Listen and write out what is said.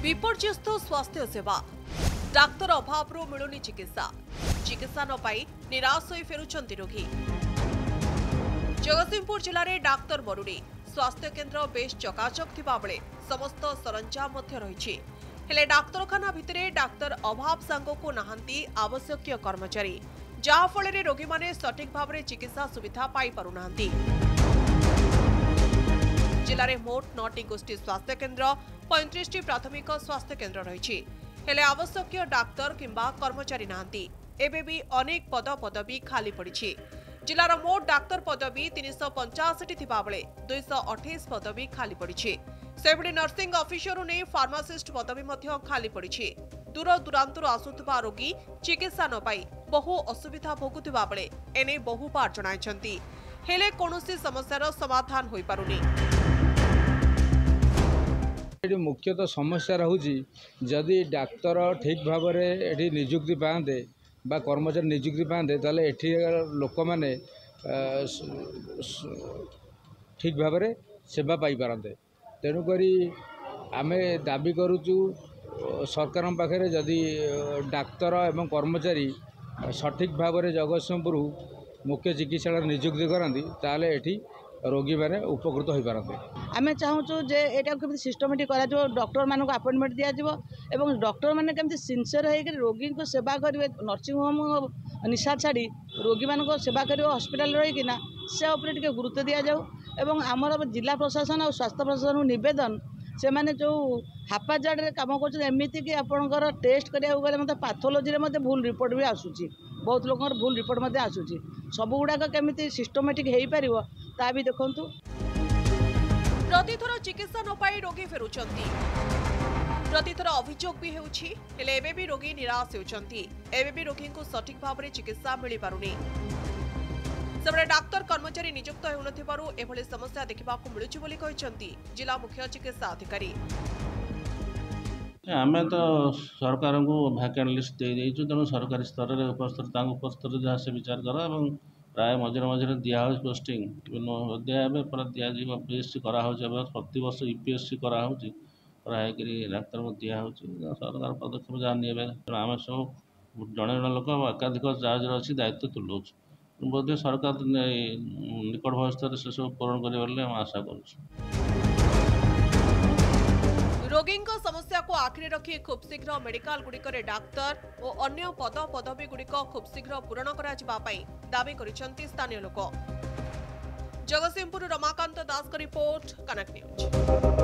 विपर्यस्त स्वास्थ्य सेवा डाक्तर अभाव मिलुनी चिकित्सा चिकित्सा न पाई निराश हो फेरुंट रोगी। जगतसिंहपुर जिले में डाक्तर मरुड़ी स्वास्थ्य केन्द्र बेस चकाचक थिबा बेले समस्त सरंजाम रही हेले डाक्तरखाना भितर डाक्तर अभाव सांगको नहांती आवश्यक कर्मचारी जहा फल रोगी माने सठिक भाव में चिकित्सा सुविधा पाई पारुनांती। जिले में मोट 9टी गोष्ठी स्वास्थ्य केन्द्र 35टी प्राथमिक स्वास्थ्य केन्द्र रही हेले आवश्यक डाक्तर किंबा कर्मचारी नाहांती। एबे भी अनेक पद पदवी खाली पड़ी। जिलार मोट डाक्तर पदवी 385 थिबा बेले 228 पदवी खाली पड़ी। सेबड़ी नर्सिंग ऑफिसर ने फार्मासिस्ट पदवी मध्य खाली पड़ी। दूर दूरांतर आसुवा रोगी चिकित्सा न पाई बहु असुविधा भोगुवा बेले एने बहु बार जणाइछंती हेले कोनोसी समस्यार समाधान होई पारुनी। मुख्यतः समस्या रहुची जदि डाक्तर ठीक भाव में निजुक्ति पाते बा कर्मचारी निजुक्ति पाते ताले एठी लोक माने ठीक भाव में सेवा पाई पारते। तेणुक आमे दाबी करुचु सरकार पाखे जदि डाक्तर एवं कर्मचारी सठिक भाव में जगतसिंहपुर मुख्य चिकित्सालय निजुक्ति करती ताले एठी रोगी मैंने उपकृत हो पारते। आम चाहूँ जे यहाँ केमी सिस्टमेटिक कर डॉक्टर मानक अपॉइंटमेंट दिज्व और डॉक्टर मैंने केमी सिनसीयर हो रोगी को सेवा करेंगे। नर्सिंग होम निशा छाड़ी रोगी मान सेवा करेंगे हॉस्पिटल रहीकिना से उपर गुरुत्व दि जाऊ। एवं आमर जिला प्रशासन और स्वास्थ्य प्रशासन को नवेदन से मैंने जो हापाजाड़ कम करमती कि आपंकर टेस्ट कराया गले मतलब पाथोलोजी में भूल रिपोर्ट भी आसूँ बहुत लोक भूल रिपोर्ट आसूँ सब गुड़ाक केमी सिस्टमेटिक हो पार ता भी देखु। प्रतिथर चिकित्सा न पाई रोगी फेरुचंती प्रतिथर अभियोग भी हेउछि हेले एबे भी रोगी निराश हेउचंती एबे भी रोगी को सठिक भाव में चिकित्सा मिली पारुनी। सबरे डाक्तर कर्मचारी नियुक्त हेउनथिबारु एभली समस्या देखिबाकू मिलुछि बोली कहिसंती जिला मुख्य चिकित्सा अधिकारी। आमे तो सरकार को वैकेंट लिस्ट दे देइछु तेणु सरकारी स्तर में उपस्तर जहाँ से विचार कर प्राय मझे मझे दिहूँ पोस्टिंग दिए पर दिज्व पीएससी कराऊँ प्रति वर्ष यूपीएससी कराऊँ कराई डाक्तर को दिहूँ सरकार पदक्षेप जहाँ निये आम सब जड़े जड़े लोक एकाधिक चार्ज अच्छी दायित्व तुलाऊ बोध सरकार निकट भविष्य से सब पूरण कर आशा कर। रोगी समस्या को आखिरी रखी खूब शीघ्र मेडिकल गुड़िकर डाक्तर और अन्य पद पदवी गुड़िक खूब शीघ्र पूरण कराई दाबी करिसेंती स्थानीय लोक। जगतसिंहपुर रमाकांत दास का रिपोर्ट कनेक्ट न्यूज।